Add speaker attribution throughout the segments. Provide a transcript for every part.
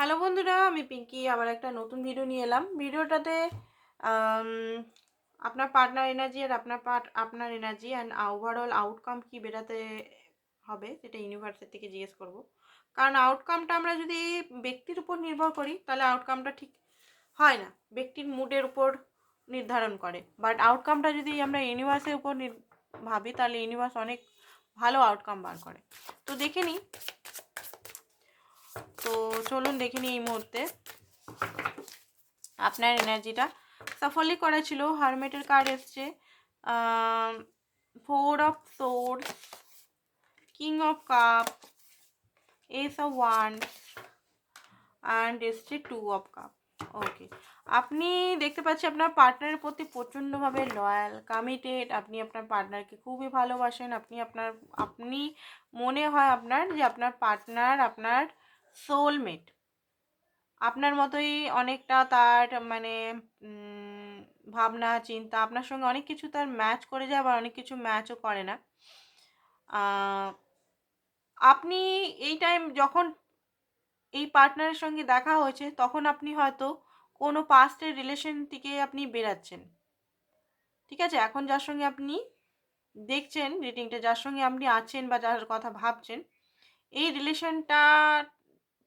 Speaker 1: Hello বন্ধুরা, আমি পিঙ্কি আবার একটা নতুন ভিডিও নিয়ে এলাম। ভিডিওটাতে আম, আপনার পার্টনার এনার্জি আর আপনার এনার্জি অ্যান্ড ওভারঅল আউটকাম কি বেরাতে হবে সেটা ইউনিভার্সের থেকে জিজ্ঞেস করব। কারণ আউটকামটা আমরা যদি ব্যক্তির উপর নির্ভর করি তাহলে আউটকামটা ঠিক হয় না, ব্যক্তির মুডের উপর নির্ধারণ করে। বাট আউটকামটা যদি আমরা ইউনিভার্সের উপর ভাবি তাহলে ইউনিভার্স অনেক ভালো আউটকাম বার করে। তো দেখে নিই, তো চলুন দেখে নিই এই মুহূর্তে আপনার এনার্জিটা সাফল্য করা ছিল। হারমেটের কার্ড এসছে, 4 of swords, king of cup, S of one and এসছে 2 অফ কাপ। ওকে, আপনি দেখতে পাচ্ছি আপনার পার্টনারের প্রতি প্রচণ্ডভাবে লয়াল, কমিটেড। আপনি আপনার পার্টনারকে খুবই ভালোবাসেন। আপনি মনে হয় আপনার যে আপনার পার্টনার আপনার সোলমেট, আপনার মতোই অনেকটা তার মানে ভাবনা চিন্তা আপনার সঙ্গে অনেক কিছু তার ম্যাচ করে যায়, আবার অনেক কিছু ম্যাচও করে না। আপনি এই টাইম যখন এই পার্টনারের সঙ্গে দেখা হয়েছে তখন আপনি হয়তো কোনো পাস্টের রিলেশন থেকে আপনি বেরাচ্ছেন। ঠিক আছে, এখন যার সঙ্গে আপনি দেখছেন রিডিংটা, যার সঙ্গে আপনি আছেন বা যার কথা ভাবছেন, এই রিলেশনটা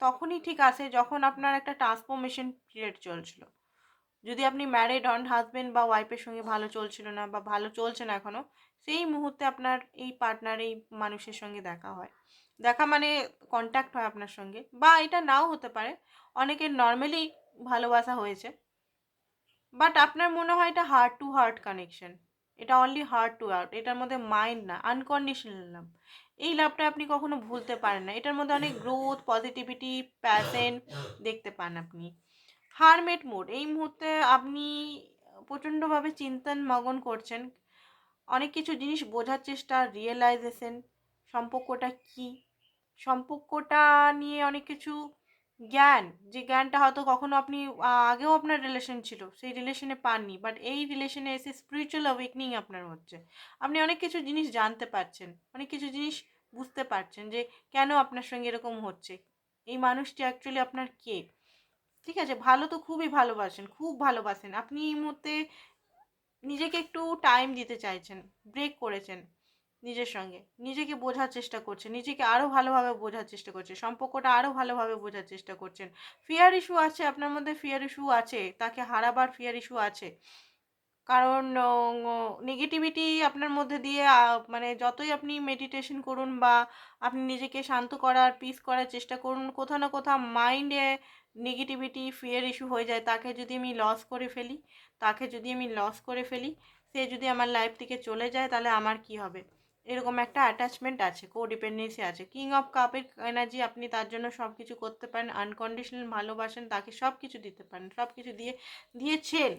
Speaker 1: তখনই ঠিক আছে যখন আপনার একটা ট্রান্সফরমেশন পিরিয়ড চলছিল। যদি আপনি ম্যারিড হন, হাজব্যান্ড বা ওয়াইফের সঙ্গে ভালো চলছিল না বা ভালো চলছে না এখনও, সেই মুহূর্তে আপনার এই পার্টনার এই মানুষের সঙ্গে দেখা হয়। দেখা মানে কন্ট্যাক্ট হয় আপনার সঙ্গে, বা এটা নাও হতে পারে, অনেকের নর্মালি ভালোবাসা হয়েছে। বাট আপনার মনে হয় এটা হার্ট টু হার্ট কানেকশন, এটা অনলি হার্ট টু হার্ট, এটার মধ্যে মাইন্ড না, আনকন্ডিশনাল লাভ। এই লাভটা আপনি কখনো ভুলতে পারেন না, এটার মধ্যে অনেক গ্রোথ, পজিটিভিটি, প্যাশন দেখতে পান আপনি। হারমেট মোড, এই মুহূর্তে আপনি প্রচণ্ডভাবে চিন্তন মগন করছেন, অনেক কিছু জিনিস বোঝার চেষ্টা, রিয়েলাইজেশন, সম্পর্কটা কি, সম্পর্কটা নিয়ে অনেক কিছু জ্ঞান, যে জ্ঞানটা হয়তো কখনো আপনি আগেও আপনার রিলেশন ছিল সেই রিলেশনে পাননি, বাট এই রিলেশনে এসে স্পিরিচুয়াল অ্যাওয়েকনিং আপনার হচ্ছে। আপনি অনেক কিছু জিনিস জানতে পারছেন, অনেক কিছু জিনিস বুঝতে পারছেন যে কেন আপনার সঙ্গে এরকম হচ্ছে, এই মানুষটি অ্যাকচুয়ালি আপনার কে। ঠিক আছে, ভালো তো খুবই ভালোবাসেন, খুব ভালোবাসেন আপনি। এই মুহূর্তে নিজেকে একটু টাইম দিতে চাইছেন, ব্রেক করেছেন, নিজের সঙ্গে নিজেকে বোঝার চেষ্টা করছেন, নিজেকে আরও ভালোভাবে বোঝার চেষ্টা করছেন, সম্পর্কটা আরও ভালোভাবে বোঝার চেষ্টা করছেন। ফিয়ার ইস্যু আছে আপনার মধ্যে, ফিয়ার ইস্যু আছে, তাকে হারাবার ফিয়ার ইস্যু আছে। কারণ নেগেটিভিটি আপনার মধ্যে দিয়ে মানে যতই আপনি মেডিটেশন করুন বা আপনি নিজেকে শান্ত করার, পিস করার চেষ্টা করুন, কোথাও না কোথাও মাইন্ডে নেগেটিভিটি, ফিয়ার ইস্যু হয়ে যায়। তাকে যদি আমি লস করে ফেলি, সে যদি আমার লাইফ থেকে চলে যায় তাহলে আমার কি হবে, এরকম একটা অ্যাটাচমেন্ট আছে, কোডিপেন্ডেন্সি আছে। কিং অফ কাপের এনার্জি, আপনি তার জন্য সব কিছু করতে পারেন, আনকন্ডিশনাল ভালোবাসেন, তাকে সব কিছু দিতে পারেন, সব কিছু দিয়েছেন,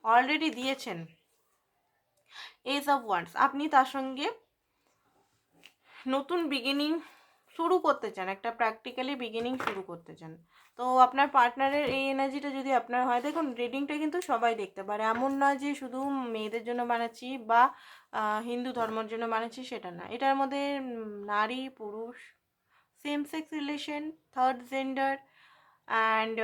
Speaker 1: অলরেডি দিয়েছেন। এজ অফ ওয়ান্স, আপনি তার সঙ্গে নতুন বিগিনিং শুরু করতে চান, একটা প্র্যাকটিক্যালি বিগিনিং শুরু করতে চান। তো আপনার পার্টনারের এই এনার্জিটা যদি আপনার হয়, দেখুন রিডিংটা কিন্তু সবাই দেখতে পারে, এমন নয় যে শুধু মেয়েদের জন্য বানাচ্ছি বা হিন্দু ধর্মের জন্য বানাচ্ছি, সেটা না। এটার মধ্যে নারী পুরুষ, same sex relation, third gender and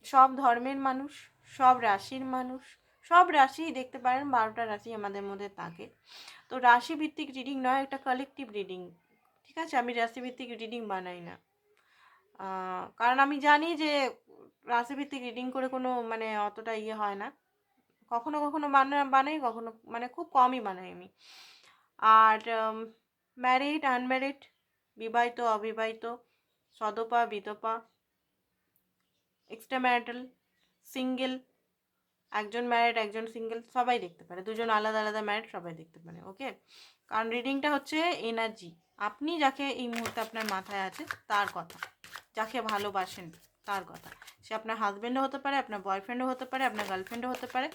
Speaker 1: সব ধর্মের মানুষ, সব রাশির মানুষ, সব রাশিই দেখতে পারেন, 12টা রাশি আমাদের মধ্যে থাকে। তো রাশিভিত্তিক রিডিং নয়, একটা কালেকটিভ রিডিং। ঠিক আছে, আমি রাশিভিত্তিক রিডিং বানাই না, কারণ আমি জানি যে রাশিভিত্তিক রিডিং করে কোনো মানে অতটা ইয়ে হয় না। কখনো কখনো বানাই, কখনো মানে খুব কমই বানাই আমি। আর ম্যারিড আনম্যারিড, বিবাহিত অবিবাহিত, সদপা বিধবা, এক্সট্রা ম্যারিটাল, সিঙ্গেল, একজন ম্যারিড একজন সিঙ্গেল, সবাই দেখতে পারে, দুজন আলাদা আলাদা ম্যারিড সবাই দেখতে পারে। ওকে, কারণ রিডিংটা হচ্ছে এনার্জি, আপনি যাকে এই মুহূর্তে আপনার মাথায় আছে তার কথা, যাকে ভালোবাসেন তার কথা। সে আপনার হাজব্যান্ডও হতে পারে, আপনার বয়ফ্রেন্ডও হতে পারে, আপনার গার্লফ্রেন্ডও হতে পারে,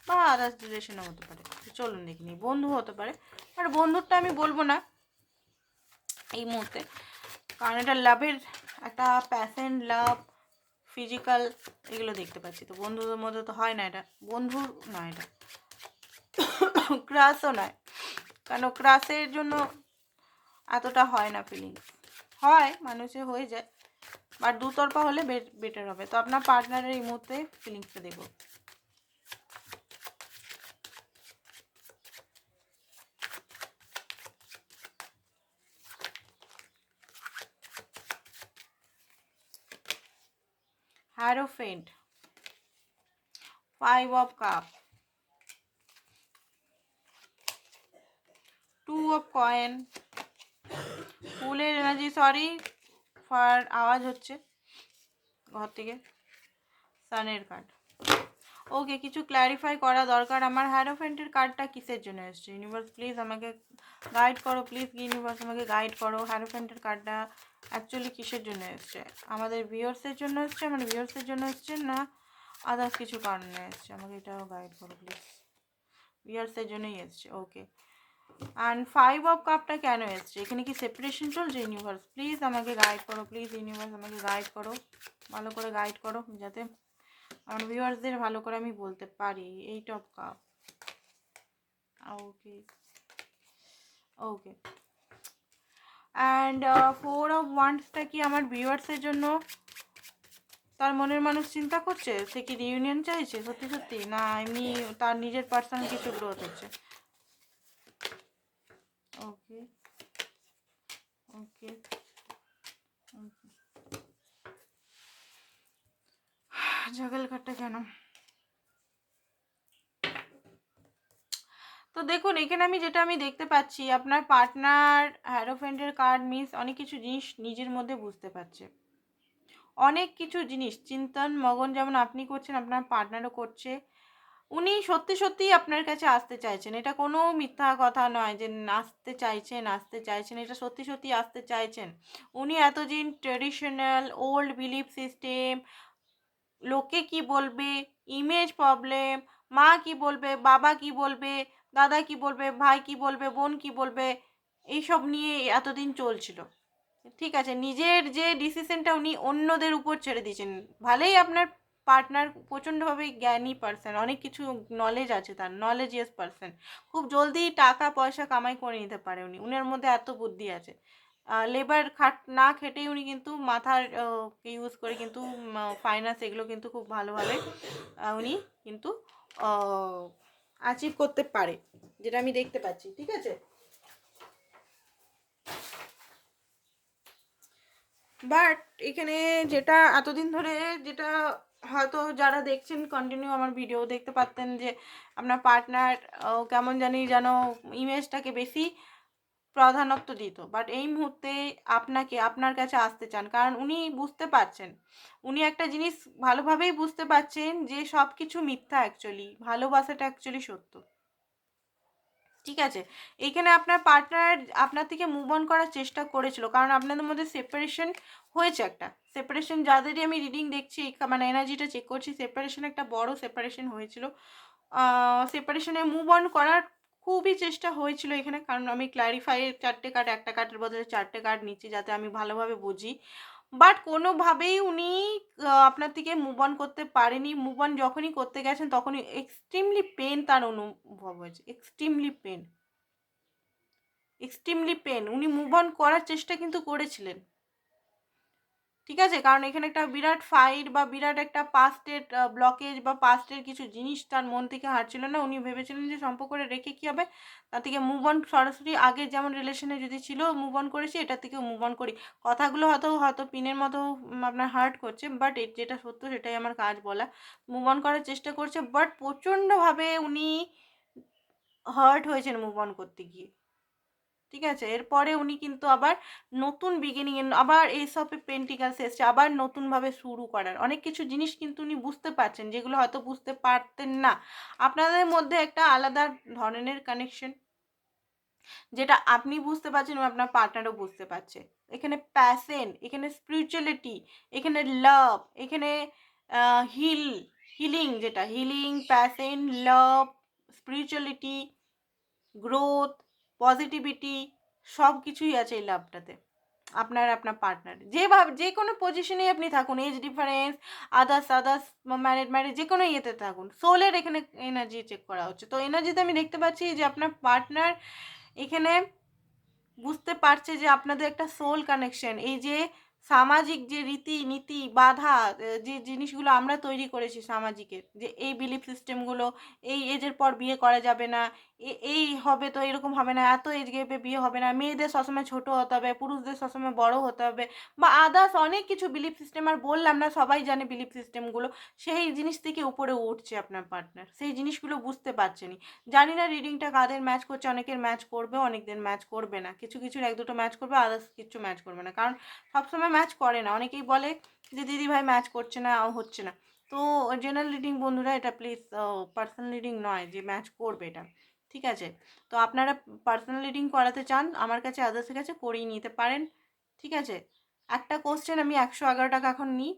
Speaker 1: বা আদার্স রিলেশনও হতে পারে। চলুন দেখিনি, বন্ধু হতে পারে। আর বন্ধুরটা আমি বলবো না এই মুহূর্তে, কারণ এটা লাভের একটা প্যাশন, লাভ, ফিজিক্যাল, এগুলো দেখতে পাচ্ছি। তো বন্ধুদের মধ্যে তো হয় না, এটা বন্ধুর নয়, এটা ক্রাশও নয়, কারণ ক্রাশের জন্য এতটা হয় না ফিলিংস, হয় মানুষের হয়ে যায়, বাট দুতরফা হলে বেটার হবে। তো আপনার পার্টনারের এই মুহূর্তে ফিলিংসটা দেবো। হ্যারোফেন্ট, 5 of cup, 2 of coin, ফুলের এনার্জি, সরি ফর আওয়াজ হচ্ছে ঘর থেকে, সানের কার্ড। ওকে, কিছু ক্ল্যারিফাই করা দরকার। আমার হ্যারোফেন্টের কার্ডটা কিসের জন্য এসছে? ইউনিভার্স প্লিজ আমাকে গাইড করো, প্লিজ ইউনিভার্স আমাকে গাইড করো। হ্যারোফেন্টের কার্ডটা অ্যাকচুয়ালি কিসের জন্য এসছে? আমাদের ভিউয়ার্সের জন্য এসছে, আমার ভিউয়ার্সের জন্য এসছে, না আদার্স কিছু কারণে এসছে? আমাকে এটাও গাইড করো প্লিজ। ভিউয়ার্সের জন্যই এসছে। ওকে, অ্যান্ড 5 অফ কাপটা কেন এসছে? এখানে কি সেপারেশন চলছে? ইউনিভার্স প্লিজ আমাকে গাইড করো, প্লিজ ইউনিভার্স আমাকে গাইড করো, ভালো করে গাইড করো, যাতে আমার ভিউয়ার্সদের ভালো করে আমি বলতে পারি। 8 of cup, okay okay, and 4 of ওয়ান্ডসটা কি আমার ভিউয়ার্সের জন্য তার মনের মানুষ চিন্তা করছে? সে কি রিউনিয়ন চাইছে সত্যি সত্যি, না এমনি তার নিজের পার্সোনাল কিছু গ্রোথ হচ্ছে? ওকে ওকে, জাগল কার্ডটা কেন? তো দেখুন এখানে আমি দেখতে পাচ্ছি আপনার পার্টনার হ্যারোফেন্টের কার্ড মিস অনেক কিছু জিনিস নিজের মধ্যে বুঝতে পারছে, অনেক কিছু জিনিস চিন্তন মগন যেমন আপনি করছেন আপনার পার্টনারও করছে। উনি সত্যি সত্যিই আপনার কাছে আসতে চাইছেন, এটা কোনো মিথ্যা কথা নয় যে আসতে চাইছেন, এটা সত্যি সত্যি আসতে চাইছেন। উনি এতদিন ট্রেডিশনাল ওল্ড বিলিফ সিস্টেম, লোকে কি বলবে, ইমেজ প্রবলেম, মা কি বলবে, বাবা কি বলবে, দাদা কি বলবে, ভাই কি বলবে, বোন কি বলবে, এইসব নিয়ে এতদিন চলছিল। ঠিক আছে, নিজের যে ডিসিশনটা উনি অন্যদের উপর ছেড়ে দিয়েছেন। ভালোই আপনার পার্টনার প্রচণ্ডভাবে জ্ঞানী পার্সন, অনেক কিছু নলেজ আছে, তার নলেজিয়াস পার্সন, খুব জলদি টাকা পয়সা কামাই করে নিতে পারে। উনার মধ্যে এত বুদ্ধি আছে। লেবার না খেটেই উনি কিন্তু মাথার ইউজ করে কিন্তু ফাইন্যান্স এগুলো কিন্তু খুব ভালোভাবে উনি কিন্তু অ্যাচিভ করতে পারে, যেটা আমি দেখতে পাচ্ছি। ঠিক আছে, বাট এখানে যেটা এতদিন ধরে যেটা হয়তো যারা দেখছেন কন্টিনিউ আমার ভিডিও দেখতে পারতেন যে আপনার পার্টনার কেমন জানি যেন ইমেজটাকে বেশি প্রাধান্য দিত, বাট এই মুহূর্তে আপনার কাছে আসতে চান, কারণ উনি বুঝতে পারছেন, উনি একটা জিনিস ভালোভাবেই বুঝতে পারছেন যে সব কিছু মিথ্যা, অ্যাকচুয়ালি ভালোবাসাটা অ্যাকচুয়ালি সত্য। ঠিক আছে, এইখানে আপনার পার্টনার আপনার থেকে মুভ অন করার চেষ্টা করেছিল, কারণ আপনাদের মধ্যে সেপারেশন হয়েছে একটা। সেপারেশন যাদেরই আমি রিডিং দেখছি, মানে এনার্জিটা চেক করছি, সেপারেশন একটা বড় সেপারেশন হয়েছিল। সেপারেশনে মুভ অন করার খুবই চেষ্টা হয়েছিল এখানে, কারণ আমি ক্ল্যারিফাই 4টে কার্ড, একটা কার্ডের বদলে 4টে কার্ড নিচ্ছি যাতে আমি ভালোভাবে বুঝি। বাট কোনোভাবেই উনি আপনার থেকে মুভ অন করতে পারেনি। মুভ অন যখনই করতে গেছেন তখনই এক্সট্রিমলি পেন তার অনুভব হয়েছে, এক্সট্রিমলি পেন। উনি মুভ অন করার চেষ্টা কিন্তু করেছিলেন। ঠিক আছে, কারণ এখানে একটা বিরাট ফাইট বা বিরাট একটা পাস্টের ব্লকেজ বা পাস্টের কিছু জিনিস তার মন থেকে হাঁটছিল না। উনি ভেবেছিলেন যে সম্পর্কটা রেখে কী হবে, তার থেকে মুভ অন সরাসরি আগে যেমন রিলেশনে যদি ছিল মুভ অন করেছি, এটা থেকেও মুভ অন করি। কথাগুলো হয়তো পিনের মতো আপনার হার্ট করছে, বাট যেটা সত্য সেটাই আমার কাজ বলা। মুভ অন করার চেষ্টা করছে, বাট প্রচণ্ডভাবে উনি হার্ট হয়েছেন মুভ অন করতে গিয়ে। ঠিক আছে, এরপরে উনি কিন্তু আবার নতুন বিগিনিং, আবার এস অফ পেন্টিকালস এসছে, আবার নতুনভাবে শুরু করার অনেক কিছু জিনিস কিন্তু উনি বুঝতে পারছেন, যেগুলো হয়তো বুঝতে পারতেন না। আপনাদের মধ্যে একটা আলাদা ধরনের কানেকশন, যেটা আপনি বুঝতে পারছেন এবং আপনার পার্টনারও বুঝতে পারছে। এখানে প্যাশন, এখানে স্পিরিচুয়ালিটি, এখানে লাভ, এখানে হিলিং, যেটা হিলিং, প্যাশন, লাভ, স্পিরিচুয়ালিটি, গ্রোথ, পজিটিভিটি, সব কিছুই আছে এই লাভটাতে। আপনার পার্টনার যে কোনো পজিশনেই আপনি থাকুন, এজ ডিফারেন্স, আদার্স ম্যারিড যে কোনো ইয়েতে থাকুন, সোলের এখানে এনার্জি চেক করা হচ্ছে। তো এনার্জিতে আমি দেখতে পাচ্ছি যে আপনার পার্টনার এখানে বুঝতে পারছে যে আপনাদের একটা সোল কানেকশন, এই যে সামাজিক যে রীতি নীতি বাধা, যে জিনিসগুলো আমরা তৈরি করেছি সামাজিকের, যে এই বিলিফ সিস্টেমগুলো, এই এজের পর বিয়ে করা যাবে না, এই হবে তো এরকম হবে না, এত এজ গ্যাপে বিয়ে হবে না, মেয়েদের সবসময় ছোট হতে হবে, পুরুষদের সবসময় বড় হতে হবে, বা আদার্স অনেক কিছু বিলিফ সিস্টেম, আর বললাম না সবাই জানে বিলিফ সিস্টেমগুলো, সেই জিনিস থেকে উপরে উঠছে আপনার পার্টনার, সেই জিনিসগুলো বুঝতে পারছেনি। জানি না রিডিংটা কাদের ম্যাচ করছে, অনেকের ম্যাচ করবে, অনেকদের ম্যাচ করবে না, কিছু কিছুর এক দুটো ম্যাচ করবে, আদার্স কিছু ম্যাচ করবে না, কারণ সবসময় ম্যাচ করে না। অনেকেই বলে যে দিদি ভাই ম্যাচ করছে না, হচ্ছে না। তো জেনারেল রিডিং বন্ধুরা, এটা প্লিজ পার্সোনাল রিডিং নয় যে ম্যাচ করবে এটা, ঠিক আছে? তো আপনারা পার্সোনাল রিডিং করাতে চান আমার কাছে, আদার্সের কাছে করিয়ে নিতে পারেন, ঠিক আছে? একটা কোশ্চেন আমি 111 টাকা এখন নিই,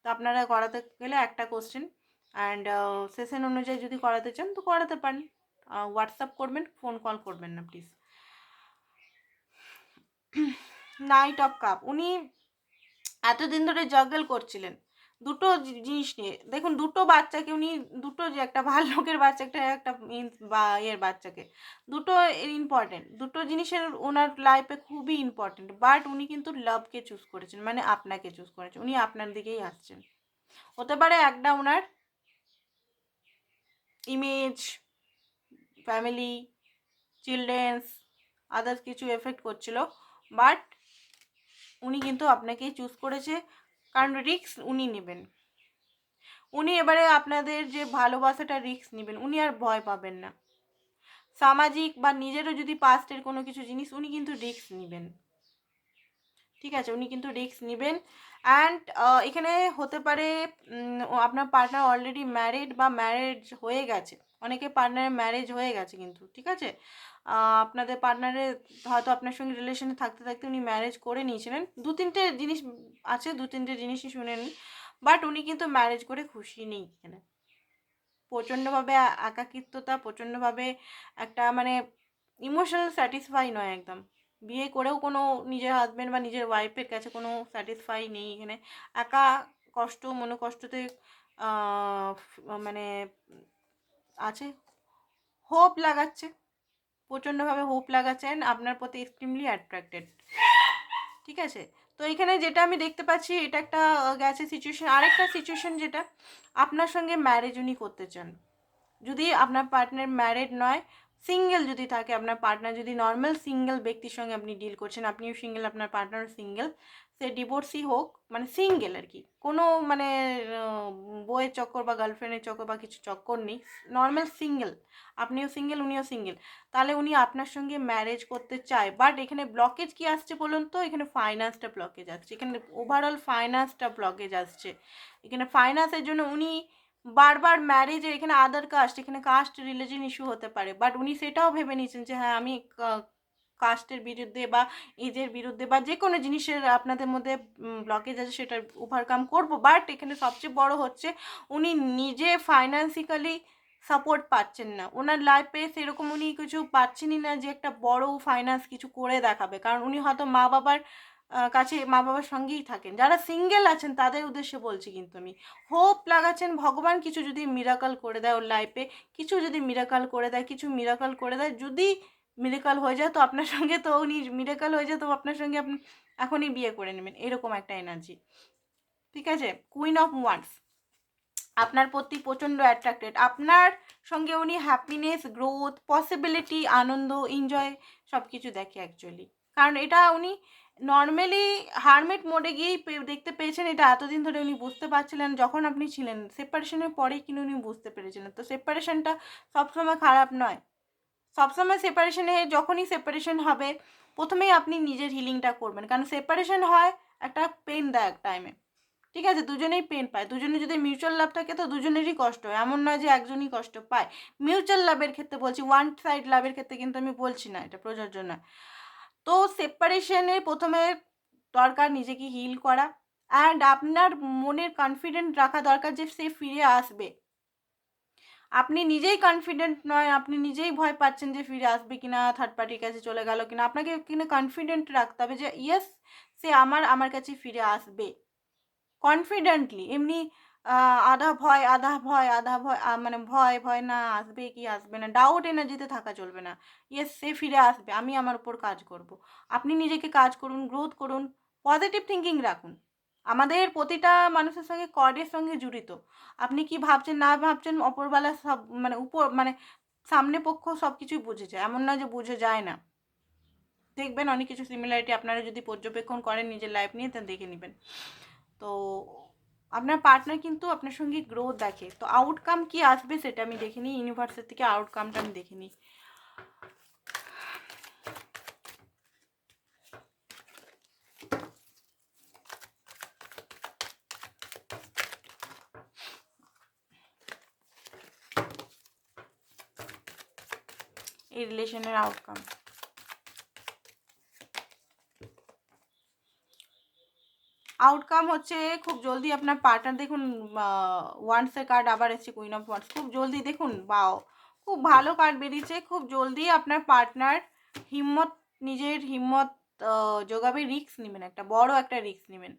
Speaker 1: তো আপনারা করাতে গেলে একটা কোশ্চেন, অ্যান্ড সেশন অনুযায়ী যদি করাতে চান তো করাতে পারেন। হোয়াটসঅ্যাপ করবেন, ফোন কল করবেন না প্লিজ। নাইট অফ কাপ, উনি এতদিন ধরে জাগল করছিলেন দুটো জিনিস নিয়ে। দেখুন, দুটো বাচ্চাকে উনি, দুটো, যে একটা ভাল্লুকের বাচ্চা, একটা বা এর বাচ্চাকে, দুটো ইম্পর্টেন্ট, দুটো জিনিসের ওনার লাইফে খুবই ইম্পর্টেন্ট, বাট উনি কিন্তু লাভকে চুজ করেছেন, মানে আপনাকে চুজ করেছেন, উনি আপনার দিকেই আসছেন। হতে পারে একটা ওনার ইমেজ, ফ্যামিলি, চিলড্রেন্স, আদার্স কিছু এফেক্ট করছিল, বাট উনি কিন্তু আপনাকেই চুজ করেছে, কারণ রিস্ক উনি নেবেন। উনি এবারে আপনাদের যে ভালোবাসাটা রিস্ক নেবেন, উনি আর ভয় পাবেন না। সামাজিক বা নিজেরও যদি পাস্টের কোনো কিছু জিনিস, উনি কিন্তু রিস্ক নেবেন, ঠিক আছে? উনি কিন্তু রিস্ক নেবেন। অ্যান্ড এখানে হতে পারে আপনার পার্টনার অলরেডি ম্যারিড বা ম্যারেজ হয়ে গেছে, অনেকে পার্টনারের ম্যারেজ হয়ে গেছে কিন্তু, ঠিক আছে? আপনাদের পার্টনারের হয়তো আপনার সঙ্গে রিলেশনে থাকতে থাকতে উনি ম্যারেজ করে নিয়েছিলেন। দু তিনটে জিনিস আছে, দু তিনটে জিনিসই শুনে নিন, বাট উনি কিন্তু ম্যারেজ করে খুশি নেই এখানে। প্রচণ্ডভাবে একাকিত্বতা, প্রচণ্ডভাবে একটা মানে ইমোশনাল স্যাটিসফাই নয় একদম। বিয়ে করেও কোনো নিজের হাজব্যান্ড বা নিজের ওয়াইফের কাছে কোনো স্যাটিসফাই নেই এখানে। একা কষ্ট, মনোকষ্টতে মানে আছে, হোপ লাগাচ্ছে, প্রচণ্ডভাবে হোপ লাগাচ্ছেন, আপনার প্রতি এক্সট্রিমলি অ্যাট্রাক্টেড, ঠিক আছে? তো এখানে যেটা আমি দেখতে পাচ্ছি, এটা একটা গেছে সিচুয়েশন। আরেকটা সিচুয়েশন যেটা, আপনার সঙ্গে ম্যারেজ উনি করতে চান। যদি আপনার পার্টনার ম্যারিড নয়, সিঙ্গেল যদি থাকে, আপনার পার্টনার যদি নর্মাল সিঙ্গেল ব্যক্তির সঙ্গে আপনি ডিল করছেন, আপনিও সিঙ্গেল, আপনার পার্টনারও সিঙ্গেল, সে ডিভোর্সই হোক, মানে সিঙ্গেল আর কি, কোনো মানে বইয়ের চক্কর বা গার্লফ্রেন্ডের চক্কর বা কিছু চক্কর নেই, নর্মাল সিঙ্গেল, আপনিও সিঙ্গেল উনিও সিঙ্গেল, তাহলে উনি আপনার সঙ্গে ম্যারেজ করতে চায়। বাট এখানে ব্লকেজ কি আসছে বলুন তো? এখানে ফাইন্যান্সটা ব্লকেজ আসছে, এখানে ওভারঅল ফাইন্যান্সটা ব্লকেজ আসছে। এখানে ফাইন্যান্সের জন্য উনি বারবার ম্যারেজের, এখানে আদার কাস্ট, এখানে কাস্ট রিলিজন ইস্যু হতে পারে, বাট উনি সেটাও ভেবে নিয়েছেন যে হ্যাঁ আমি কাস্টের বিরুদ্ধে বা এজের বিরুদ্ধে বা যে কোনো জিনিসের আপনাদের মধ্যে ব্লকেজ আছে সেটা ওভারকাম করব। বাট এখানে সবচেয়ে বড় হচ্ছে উনি নিজে ফাইন্যান্সিক্যালি সাপোর্ট পাচ্ছেন না, ওনার লাইফে সেরকম উনি কিছু পাচ্ছেনই না যে একটা বড় ফাইন্যান্স কিছু করে দেখাবে, কারণ উনি হয়তো মা বাবার কাছে, মা বাবার সঙ্গেই থাকেন। যারা সিঙ্গেল আছেন তাদের উদ্দেশ্যে বলছি কিন্তু আমি, হোপ লাগাচ্ছেন ভগবান কিছু যদি মিরাকল করে দেয় ওর লাইফে, কিছু যদি মিরাকল করে দেয়, কিছু মিরাকল করে দেয়, যদি মিরাকল হয়ে যায় তো আপনার সঙ্গে, তো উনি মিরাকল হয়ে যায় তো আপনার সঙ্গে আপনি এখনই বিয়ে করে নেবেন, এরকম একটা এনার্জি, ঠিক আছে? কুইন অফ ওয়ান্স আপনার প্রতি প্রচণ্ড অ্যাট্রাক্টেড, আপনার সঙ্গে উনি হ্যাপিনেস, গ্রোথ, পসিবিলিটি, আনন্দ, এনজয় সব কিছু দেখে অ্যাকচুয়ালি, কারণ এটা উনি নর্মালি হারমিট মোডে গিয়েই দেখতে পেয়েছেন। এটা এতদিন ধরে উনি বুঝতে পারছিলেন, যখন আপনি ছিলেন সেপারেশনের পরেই কিন্তু উনি বুঝতে পেরেছিলেন। তো সেপারেশনটা সবসময় খারাপ নয়, সবসময় সেপারেশনে, যখনই সেপারেশন হবে প্রথমেই আপনি নিজের হিলিংটা করবেন, কারণ সেপারেশন হয় একটা পেন দেয় এক টাইমে, ঠিক আছে? দুজনেই পেন পায়, দুজনে যদি মিউচুয়াল লাভ থাকে তো দুজনেরই কষ্ট হয়, এমন নয় যে একজনই কষ্ট পায়। মিউচুয়াল লাভের ক্ষেত্রে বলছি, ওয়ান সাইড লাভের ক্ষেত্রে কিন্তু আমি বলছি না, এটা প্রযোজ্য নয়। তো সেপারেশনে প্রথমে দরকার নিজেকে হিল করা, অ্যান্ড আপনার মনের কনফিডেন্ট রাখা দরকার যে সে ফিরে আসবে। আপনি নিজেই কনফিডেন্ট নয়, আপনি নিজেই ভয় পাচ্ছেন যে ফিরে আসবে কিনা, থার্ড পার্টির কাছে চলে গেল কিনা, আপনাকে কিনা কনফিডেন্ট রাখতে হবে যে ইয়েস, সে আমার কাছে ফিরে আসবে কনফিডেন্টলি। এমনি আধা ভয় আধা ভয় আধা ভয়, মানে ভয় ভয় না, আসবে কি আসবে না, ডাউট এনার্জিতে থাকা চলবে না। ইয়েস, সে ফিরে আসবে, আমি আমার উপর কাজ করব। আপনি নিজেকে কাজ করুন, গ্রোথ করুন, পজিটিভ থিঙ্কিং রাখুন। আমাদের প্রতিটা মানুষের সঙ্গে কর্ডের সঙ্গে জড়িত। আপনি কি ভাবছেন না ভাবছেন অপরবেলা সব মানে সামনে পক্ষ সব কিছুই বুঝে যায়, এমন নয় যে বুঝে যায় না। দেখবেন অনেক কিছু সিমিলারিটি আপনারা যদি পর্যবেক্ষণ করেন নিজের লাইফ নিয়ে, তা দেখে নেবেন। তো আপনার পার্টনার কিন্তু আপনার সঙ্গে গ্রোথ দেখে, তো আউটকাম কি আসবে সেটা আমি দেখে নিই, ইউনিভার্সের থেকে আউটকামটা আমি দেখে নিই। এই রিলেশনের আউটকাম, আউটকাম হচ্ছে খুব জলদি আপনার পার্টনার, দেখুন ওয়ান্সের কার্ড আবার এসছে, কুইন অফ ওয়ান্স, খুব জলদি দেখুন, বাও খুব ভালো কার্ড বেরিয়েছে। খুব জলদি আপনার পার্টনার নিজের হিম্মত জোগাবে, রিস্ক নেবেন, একটা বড় একটা রিস্ক নেবেন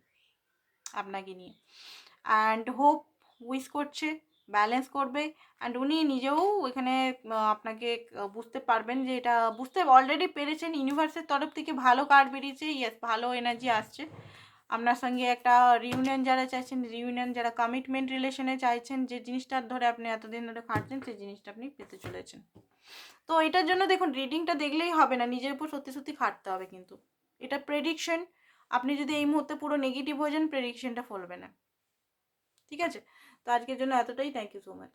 Speaker 1: আপনাকে নিয়ে, অ্যান্ড হোপ উইশ করছে, ব্যালেন্স করবে, অ্যান্ড উনি নিজেও এখানে আপনাকে বুঝতে পারবেন যে এটা বুঝতে অলরেডি পেরেছেন। ইউনিভার্সের তরফ থেকে ভালো কার্ড বেরিয়েছে, ইয়েস ভালো এনার্জি আসছে আপনার সঙ্গে। একটা রিউনিয়ন যারা চাইছেন, রিউনিয়ন যারা কমিটমেন্ট রিলেশনে চাইছেন, যে জিনিসটার ধরে আপনি এতদিন ধরে খাটছেন সেই জিনিসটা আপনি পেতে চলেছেন। তো এটার জন্য দেখুন, রিডিংটা দেখলেই হবে না, নিজের উপর সত্যি সত্যি খাটতে হবে কিন্তু। এটা প্রেডিকশন, আপনি যদি এই মুহূর্তে পুরো নেগেটিভ হয়ে যান, প্রেডিকশনটা ফলবে না। ঠিক আছে, তো আজকের জন্য এতটাই। Thank you so much.